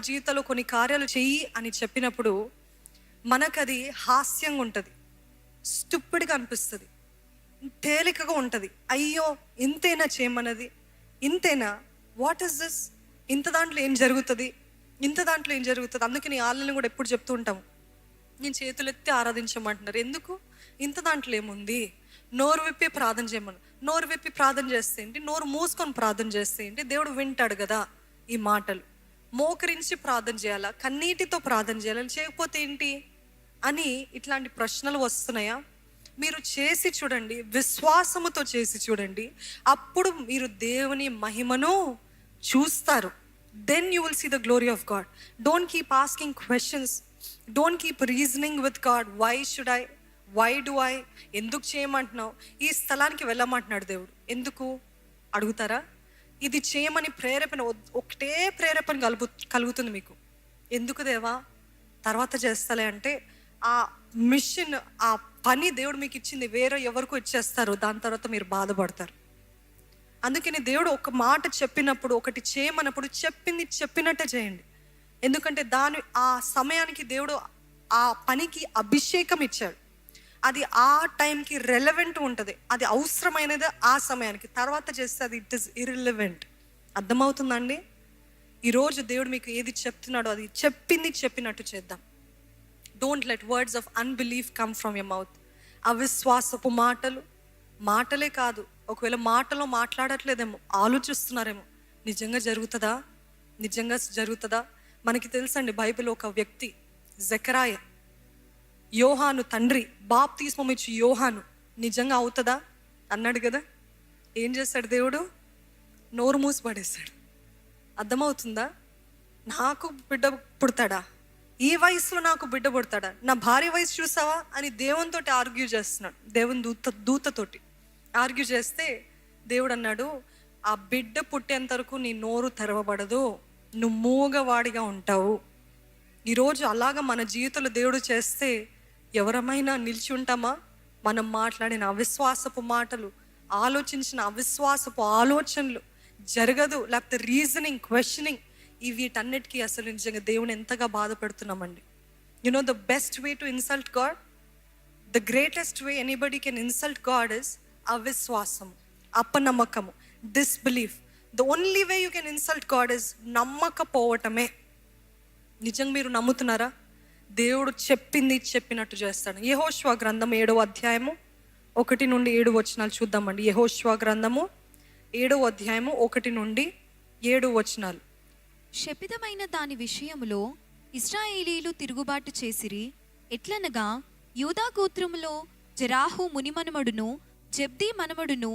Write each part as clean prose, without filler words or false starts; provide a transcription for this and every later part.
జీవితంలో కొన్ని కార్యాలు చెయ్యి అని చెప్పినప్పుడు మనకది హాస్యంగా ఉంటుంది, స్టూపిడ్గా అనిపిస్తుంది, తేలికగా ఉంటుంది. అయ్యో ఇంతేనా చేయమన్నది, ఇంతేనా, వాట్ ఈస్ దిస్, ఇంత దాంట్లో ఏం జరుగుతుంది, ఇంత దాంట్లో ఏం జరుగుతుంది. అందుకే నీ ఆళ్ళని కూడా ఎప్పుడు చెప్తూ ఉంటాము, నేను చేతులెత్తి ఆరాధించమంటున్నారు. ఎందుకు? ఇంత దాంట్లో ఏముంది, నోరు విప్పి ప్రార్థన చేయమను. నోరు విప్పి ప్రార్థన చేస్తే ఏంటి, నోరు మూసుకొని ప్రార్థన చేస్తే ఏంటి, దేవుడు వింటాడు కదా. ఈ మాటలు మోకరించి ప్రార్థన చేయాలా, కన్నీటితో ప్రార్థన చేయాలని, చేయకపోతే ఏంటి అని ఇట్లాంటి ప్రశ్నలు వస్తున్నాయా? మీరు చేసి చూడండి, విశ్వాసముతో చేసి చూడండి, అప్పుడు మీరు దేవుని మహిమను చూస్తారు. Then you will see the glory of God. Don't keep asking questions, don't keep reasoning with God. Why should I, why do I, ఎందుకు చేయమంటున్నావు, ఈ స్థలానికి వెళ్ళమంటున్నాడు దేవుడు, ఎందుకు అడుగుతారా? ఇది చేయమని ప్రేరేపణ, ఒకటే ప్రేరేపణ కలుగుతుంది మీకు. ఎందుకు దేవా, తర్వాత చేస్తలే అంటే ఆ మిషన్, ఆ పని దేవుడు మీకు ఇచ్చింది వేరే ఎవరికో ఇచ్చేస్తారు, దాని తర్వాత మీరు బాధపడతారు. అందుకని దేవుడు ఒక మాట చెప్పినప్పుడు, ఒకటి చేయమన్నప్పుడు చెప్పింది చెప్పినట్టే చేయండి. ఎందుకంటే ఆ సమయానికి దేవుడు ఆ పనికి అభిషేకం ఇచ్చాడు. అది ఆ టైంకి రెలవెంట్ ఉంటుంది, అది అవసరమైనది ఆ సమయానికి. తర్వాత చేస్తే అది ఇట్ ఇస్ ఇర్రిలవెంట్. అర్థమవుతుందండి? ఈరోజు దేవుడు మీకు ఏది చెప్తున్నాడో అది చెప్పింది చెప్పినట్టు చేద్దాం. Don't let words of unbelief come from your mouth. అవిశ్వాసపు మాటలే కాదు, ఒకవేళ మాటలో మాట్లాడట్లేదేమో, ఆలోచిస్తున్నారేమో, నిజంగా జరుగుతుందా? మనకి తెలుసండి, బైబిల్ ఒక వ్యక్తి జకరాయ, యోహాను తండ్రి, బాప్తిస్మం ఇచ్చి యోహాను, నిజంగా అవుతుందా అన్నాడు కదా. ఏం చేస్తాడు దేవుడు? నోరు మూసి పడేస్తాడు. అర్థమవుతుందా? నాకు బిడ్డ పుడతాడా, ఈ వయసులో నాకు బిడ్డ పుడతాడా, నా భార్య వయసు చూసావా అని దేవునితో ఆర్గ్యూ చేస్తున్నాడు. దేవుని దూతతోటి ఆర్గ్యూ చేస్తే దేవుడు అన్నాడు, ఆ బిడ్డ పుట్టేంత వరకు నీ నోరు తెరవబడదు, నువ్వు మూగవాడిగా ఉంటావు. ఈరోజు అలాగా మన జీవితంలో దేవుడు చేస్తే ఎవరమైనా నిలిచి ఉంటామా? మనం మాట్లాడిన అవిశ్వాసపు మాటలు, ఆలోచించిన అవిశ్వాసపు ఆలోచనలు జరగదు, లేకపోతే రీజనింగ్, క్వశ్చనింగ్, వీటన్నిటికీ అసలు నిజంగా దేవుని ఎంతగా బాధపడుతున్నామండి. You know the best way to insult God, the greatest way anybody can insult God is అవిశ్వాసం, అపనమ్మకము, disbelief. The only way you can insult God is నమ్మకపోవటమే. నిజంగా మీరు నమ్ముతున్నారా? దేవుడు చెప్పింది చెప్పినట్టు చేస్తాడు. యెహోషువ గ్రంథం 7వ అధ్యాయము 1 నుండి 7 వచనాలు చూద్దామండి. యెహోషువ గ్రంథము 7వ అధ్యాయము 1 నుండి 7 వచనాలు. శపితమైన దాని విషయములో ఇశ్రాయేలీలు తిరుగుబాటు చేసిరి. ఎట్లనగా యూదా గోత్రములో జెరాహు మునిమనుమడును జబ్దీ మనమడును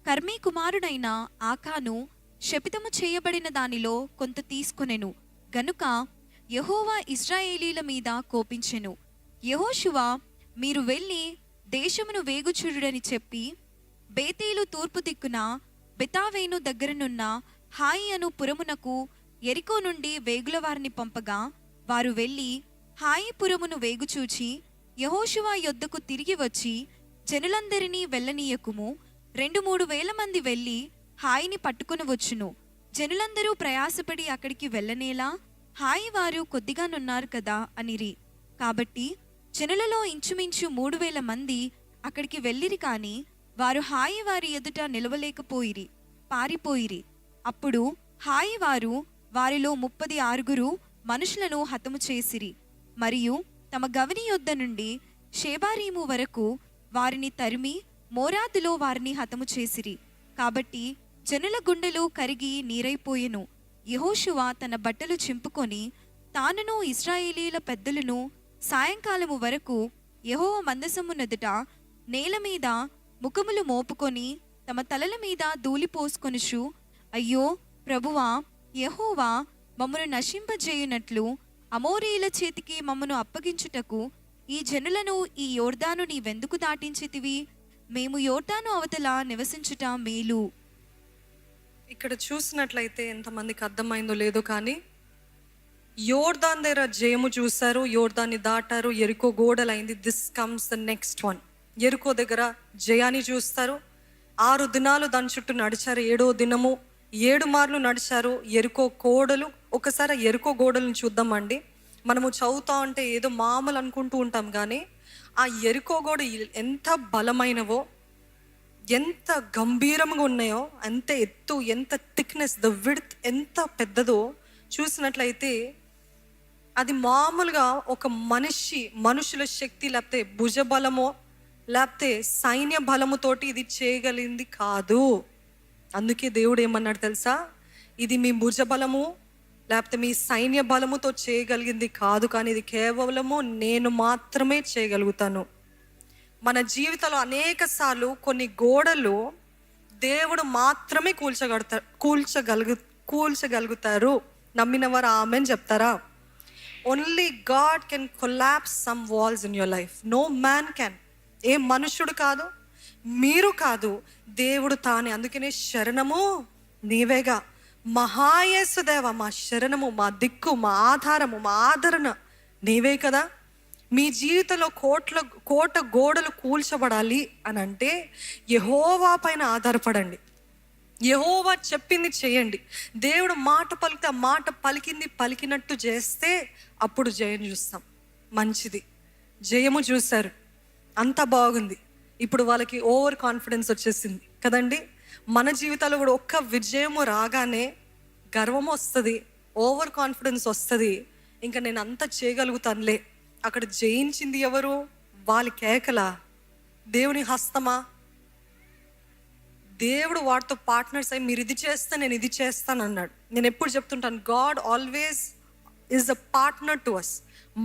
కర్మీ కుమారుడైన ఆకాను శపితము చేయబడిన దానిలో కొంత తీసుకొనెను గనుక యెహోవా ఇశ్రాయేలీల మీద కోపించెను. యెహోషువ, మీరు వెళ్ళి దేశమును వేగుచుడుడని చెప్పి బేతేలు తూర్పు దిక్కున బెతావేను దగ్గరనున్న హాయి అను పురమునకు యెరికో నుండి వేగుల వారిని పంపగా, వారు వెళ్ళి హాయి పురమును వేగుచూచి యెహోషువ యొద్దకు తిరిగి వచ్చి, జనులందరినీ వెళ్ళనీయకుము, 2-3 వేల మంది వెళ్ళి హాయిని పట్టుకుని వచ్చును. జనులందరూ ప్రయాసపడి అక్కడికి వెళ్ళనేలా, హాయి వారు కొద్దిగానున్నారు కదా అనిరి. కాబట్టి జనులలో ఇంచుమించు 3,000 మంది అక్కడికి వెళ్ళిరి. కాని వారు హాయి వారి ఎదుట నిలవలేకపోయిరి, పారిపోయిరి. అప్పుడు హాయి వారు వారిలో 36 మనుషులను హతము చేసిరి. మరియు తమ గవని యొద్ద నుండి షేబారీము వరకు వారిని తరిమి మోరాదులో వారిని హతము చేసిరి. కాబట్టి జనుల గుండెలు కరిగి నీరైపోయెను. యెహోషువ తన బట్టలు చింపుకొని తానును ఇశ్రాయేలీల పెద్దలను సాయంకాలము వరకు యెహోవా మందసమునెదుట నేల మీద ముఖములు మోపుకొని తమ తలల మీద ధూళిపోసుకొనుచు, అయ్యో ప్రభువా యెహోవా, మమ్మను నశింపజేయునట్లు అమోరీయుల చేతికి మమ్మను అప్పగించుటకు ఈ జనులను ఈ యోర్దాను నీవెందుకు దాటించితివి? మేము యోర్దాను అవతల నివసించుట మేలు. ఇక్కడ చూసినట్లయితే ఎంతమందికి అర్థమైందో లేదో కానీ, యోర్దాన్ దగ్గర జయము చూశారు, యోర్దాన్ని దాటారు, ఎరికో గోడలైంది. This comes the next one. ఎరికో దగ్గర జయాన్ని చూస్తారు. 6 దినాలు దాని చుట్టూ నడిచారు. 7వ దినము 7 మార్లు నడిచారు. ఎరికో కోడలు ఒకసారి ఆ ఎరుకో గోడలను చూద్దామండి. మనము చదువుతా ఉంటే ఏదో మామూలు అనుకుంటూ ఉంటాం, కానీ ఆ ఎరుకో గోడ ఎంత బలమైనవో, ఎంత గంభీరంగా ఉన్నాయో, ఎంత ఎత్తు, ఎంత థిక్నెస్, ద విడ్త్ ఎంత పెద్దదో చూసినట్లయితే అది మామూలుగా ఒక మనుషుల శక్తి లేకపోతే భుజబలమో లేకపోతే సైన్య బలముతోటి ఇది చేయగలిగింది కాదు. అందుకే దేవుడు ఏమన్నాడు తెలుసా? ఇది మీ భుజబలము లేకపోతే మీ సైన్య బలముతో చేయగలిగింది కాదు, కానీ ఇది కేవలము నేను మాత్రమే చేయగలుగుతాను. మన జీవితంలో అనేక సార్లు కొన్ని గోడలు దేవుడు మాత్రమే కూల్చగలుగుతారు. నమ్మిన వారు ఆమెన్ చెప్తారా? Only God can collapse some walls in your life. No man can. ఏ మనుష్యుడు కాదు, మీరు కాదు, దేవుడు తానే. అందుకనే శరణము నీవేగా. మహాయేసుదేవ, మా శరణము, మా దిక్కు, మా ఆధారము, మా ఆదరణ నీవే కదా. మీ జీవితంలో కోట గోడలు కూల్చబడాలి అని అంటే యెహోవా పైన ఆధారపడండి. యెహోవా చెప్పింది చేయండి. దేవుడు మాట పలికితే ఆ మాట పలికినట్టు చేస్తే అప్పుడు జయం చూస్తాం. మంచిది, జయము చూశారు, అంతా బాగుంది. ఇప్పుడు వాళ్ళకి ఓవర్ కాన్ఫిడెన్స్ వచ్చేసింది కదండి. మన జీవితాల్లో కూడా ఒక్క విజయము రాగానే గర్వము వస్తుంది, ఓవర్ కాన్ఫిడెన్స్ వస్తుంది. ఇంకా నేను అంతా చేయగలుగుతానులే. అక్కడ జయించింది ఎవరు? వాళ్ళ కేకల, దేవుని హస్తమా? దేవుడు వాటితో పార్ట్నర్స్ అయ్యి మీరు ఇది చేస్తే నేను ఇది చేస్తాను అన్నాడు. నేను ఎప్పుడు చెప్తుంటాను, God always is a partner to us.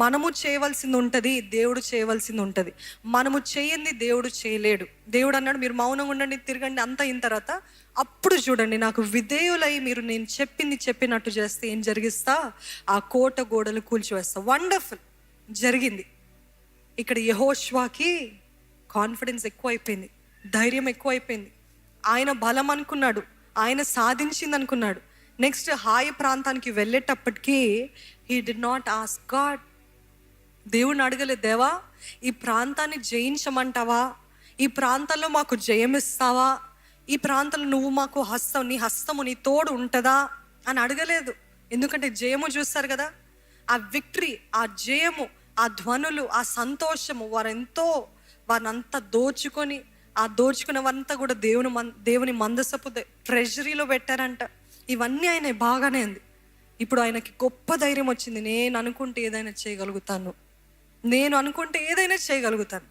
మనము చేయవలసింది ఉంటుంది, దేవుడు చేయవలసింది ఉంటుంది. మనము చేయండి, దేవుడు చేయలేడు. దేవుడు అన్నాడు, మీరు మౌనంగా ఉండండి, తిరగండి, అంతా అయిన తర్వాత అప్పుడు చూడండి, నాకు విధేయులై మీరు నేను చెప్పినట్టు చేస్తే ఏం జరిగిస్తా? ఆ కోట గోడలు కూల్చివేస్తా. వండర్ఫుల్, జరిగింది. ఇక్కడ యెహోషువకి కాన్ఫిడెన్స్ ఎక్కువైపోయింది, ధైర్యం ఎక్కువైపోయింది. ఆయన బలం అనుకున్నాడు, ఆయన సాధించింది అనుకున్నాడు. నెక్స్ట్ హాయి ప్రాంతానికి వెళ్ళేటప్పటికీ he did not ask God. దేవుడిని అడగలేదు, దేవా ఈ ప్రాంతాన్ని జయించమంటావా? ఈ ప్రాంతంలో మాకు జయమిస్తావా? ఈ ప్రాంతంలో నువ్వు మాకు నీ హస్తము నీ తోడు ఉంటుందా అని అడగలేదు. ఎందుకంటే జయము చూస్తారు కదా, ఆ విక్టరీ, ఆ జయము, ఆ ధ్వనులు, ఆ సంతోషము, వారంతా దోచుకొని ఆ దోచుకున్నవంతా కూడా దేవుని మందసపు ట్రెజరీలో పెట్టారంట. ఇవన్నీ ఆయన బాగానే ఉంది. ఇప్పుడు ఆయనకి గొప్ప ధైర్యం వచ్చింది. నేను అనుకుంటే ఏదైనా చేయగలుగుతాను.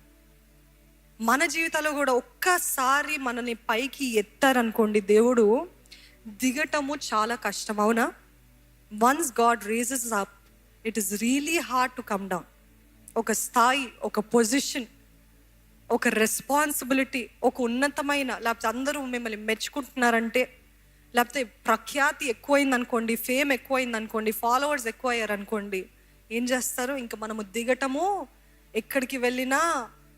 మన జీవితాల్లో కూడా ఒక్కసారి మనల్ని పైకి ఎత్తారనుకోండి, దేవుడు దిగటము చాలా కష్టం, అవునా? Once God raises up, it is really hard to come down. ఒక స్థాయి, ఒక పొజిషన్, ఒక రెస్పాన్సిబిలిటీ, ఒక ఉన్నతమైన, లేకపోతే అందరూ మిమ్మల్ని మెచ్చుకుంటున్నారంటే, లేకపోతే ప్రఖ్యాతి ఎక్కువైంది అనుకోండి, ఫేమ్ ఎక్కువైంది అనుకోండి, ఫాలోవర్స్ ఎక్కువ అయ్యారు అనుకోండి, ఏం చేస్తారు? ఇంకా మనము దిగటము, ఎక్కడికి వెళ్ళినా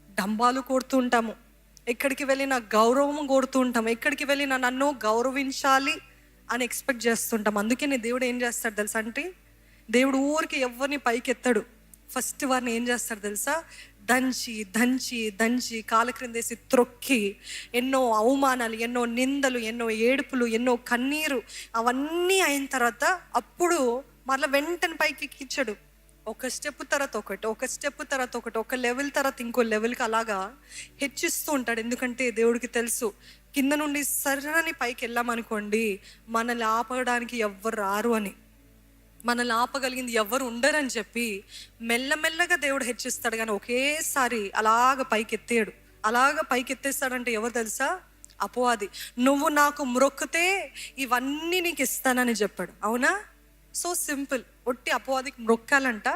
డంబాలు కొడుతూ ఉంటాము, ఎక్కడికి వెళ్ళినా గౌరవము కోరుతూ ఉంటాము, ఎక్కడికి వెళ్ళినా నన్ను గౌరవించాలి అని ఎక్స్పెక్ట్ చేస్తుంటాం. అందుకే దేవుడు ఏం చేస్తాడు తెలుసా? అంటే దేవుడు ఊరికి ఎవరిని పైకి ఎత్తాడు. ఫస్ట్ వారిని ఏం చేస్తాడు తెలుసా? దంచి దంచి దంచి కాళ్ళ క్రిందేసి త్రొక్కి, ఎన్నో అవమానాలు, ఎన్నో నిందలు, ఎన్నో ఏడుపులు, ఎన్నో కన్నీరు, అవన్నీ అయిన తర్వాత అప్పుడు మరలా వెంటనే పైకి ఎక్కించాడు. ఒక స్టెప్ తర్వాత ఒకటి, ఒక స్టెప్ తర్వాత ఒకటి, ఒక లెవెల్ తర్వాత ఇంకో లెవెల్కి అలాగా హెచ్చిస్తూ ఉంటాడు. ఎందుకంటే దేవుడికి తెలుసు, కింద నుండి సరని పైకి వెళ్ళామనుకోండి మనల్ని ఆపడానికి ఎవ్వరు రారు అని, మనల్ని ఆపగలిగింది ఎవరు ఉండరని చెప్పి మెల్లమెల్లగా దేవుడు హెచ్చిస్తాడు. కానీ ఒకేసారి అలాగ పైకెత్తాడు. అలాగ పైకెత్తేస్తాడంటే ఎవరు తెలుసా? అపవాది. నువ్వు నాకు మ్రొక్కితే ఇవన్నీ నీకు ఇస్తానని చెప్పాడు, అవునా? So simple. ఒట్టి అపవాదికి మ్రొక్కాలంట,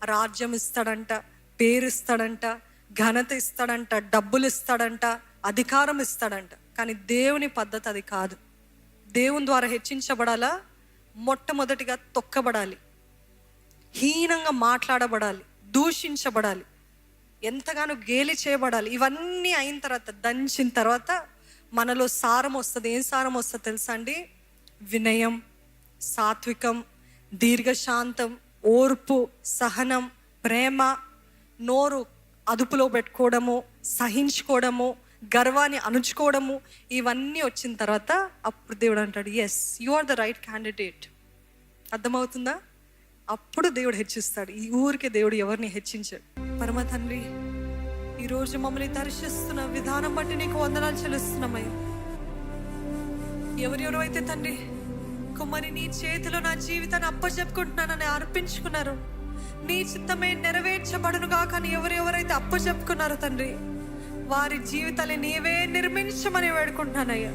రాజ్యం ఇస్తాడంట, పేరు ఇస్తాడంట, ఘనత ఇస్తాడంట, డబ్బులు ఇస్తాడంట, అధికారం ఇస్తాడంట. కానీ దేవుని పద్ధతి అది కాదు. దేవుని ద్వారా హెచ్చించబడాలా? మొట్టమొదటిగా తొక్కబడాలి, హీనంగా మాట్లాడబడాలి, దూషించబడాలి, ఎంతగానో గేలి చేయబడాలి. ఇవన్నీ అయిన తర్వాత, దంచిన తర్వాత మనలో సారం వస్తుంది. ఏం సారం వస్తుంది తెలుసా అండి? వినయం, సాత్వికం, దీర్ఘశాంతం, ఓర్పు, సహనం, ప్రేమ, నోరు అదుపులో పెట్టుకోవడము, సహించుకోవడము, గర్వాన్ని అణుచుకోవడము, ఇవన్నీ వచ్చిన తర్వాత అప్పుడు దేవుడు అంటాడు, yes you are the right candidate, అర్థమవుతుందా? అప్పుడు దేవుడు హెచ్చిస్తాడు. ఈ ఊరికే దేవుడు ఎవరిని హెచ్చించాడు. పరమ తండ్రి, ఈరోజు మమ్మల్ని దర్శిస్తున్న విధానం బట్టి నీకు వందనాలు చెల్లిస్తున్నామయ్యా. ఎవరెవరు అయితే తండ్రి కుమ్మరి నీ చేతిలో నా జీవితాన్ని అప్పచెప్పుకుంటున్నానని అర్పించుకున్నారు, నీ చిత్తమే నెరవేర్చబడును గాక అని ఎవరెవరైతే అప్పచెప్పుకున్నారో తండ్రి, వారి జీవితాన్ని నీవే నిర్మించమని వేడుకుంటున్నానయ్యా.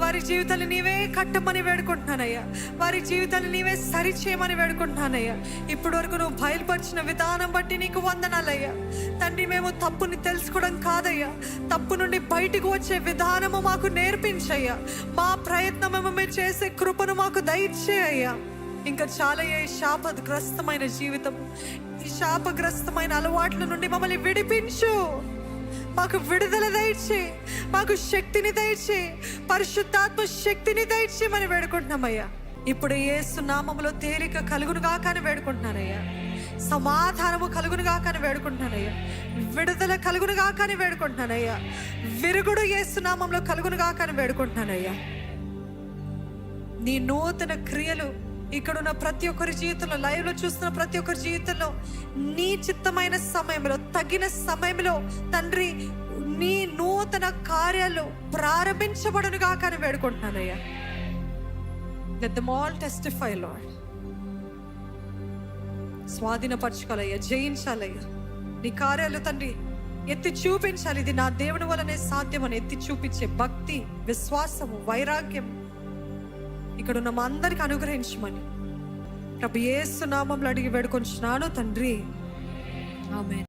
వారి జీవితాన్ని నీవే కట్టమని వేడుకుంటున్నానయ్యా. వారి జీవితాన్ని నీవే సరిచేయమని వేడుకుంటున్నానయ్యా. ఇప్పటి వరకు నువ్వు బయలుపరిచిన విధానం బట్టి నీకు వందనాలయ్యా. తండ్రి, మేము తప్పుని తెలుసుకోవడం కాదయ్యా, తప్పు నుండి బయటకు వచ్చే విధానము మాకు నేర్పించయ్యా. మా ప్రయత్నము మేము చేసే కృపను మాకు దయచేయ్యా. ఇంకా చాలా ఈ శాపగ్రస్తమైన జీవితం, ఈ శాపగ్రస్తమైన అలవాట్ల నుండి మమ్మల్ని విడిపించు. మాకు విడుదల దయచి, మాకు శక్తిని దయచి, పరిశుద్ధాత్మ శక్తిని దయచి మనం వేడుకుంటున్నామయ్యా. ఇప్పుడు యేసు నామములో తేలిక కలుగునుగా కానీ వేడుకుంటున్నానయ్యా. సమాధానము కలుగునుగా కానీ వేడుకుంటున్నానయ్యా. విడుదల కలుగునుగా కానీ వేడుకుంటున్నానయ్యా. విరుగుడు యేసు నామంలో కలుగునుగా కానీ వేడుకుంటున్నానయ్యా. నీ నూతన క్రియలు ఇక్కడున్న ప్రతి ఒక్కరి జీవితంలో, లైవ్లో చూస్తున్న ప్రతి ఒక్కరి జీవితంలో నీ చిత్తమైన సమయంలో, తగిన సమయంలో తండ్రి నీ నూతన కార్యాలు ప్రారంభించబడునుగా కానీ వేడుకుంటున్నానయ్యా. Let them all testify, Lord. స్వాధీనపరచుకోవాలయ్యా, జయించాలయ్యా. నీ కార్యాలు తండ్రి ఎత్తి చూపించాలి. ఇది నా దేవుని వల్లనే సాధ్యమని ఎత్తి చూపించే భక్తి, విశ్వాసము, వైరాగ్యం ఇక్కడ ఉన్న మా అందరికి అనుగ్రహించమని ప్రభు యేసు నామములో అడిగి వేడుకొంచున్నాను తండ్రి. ఆమేన్.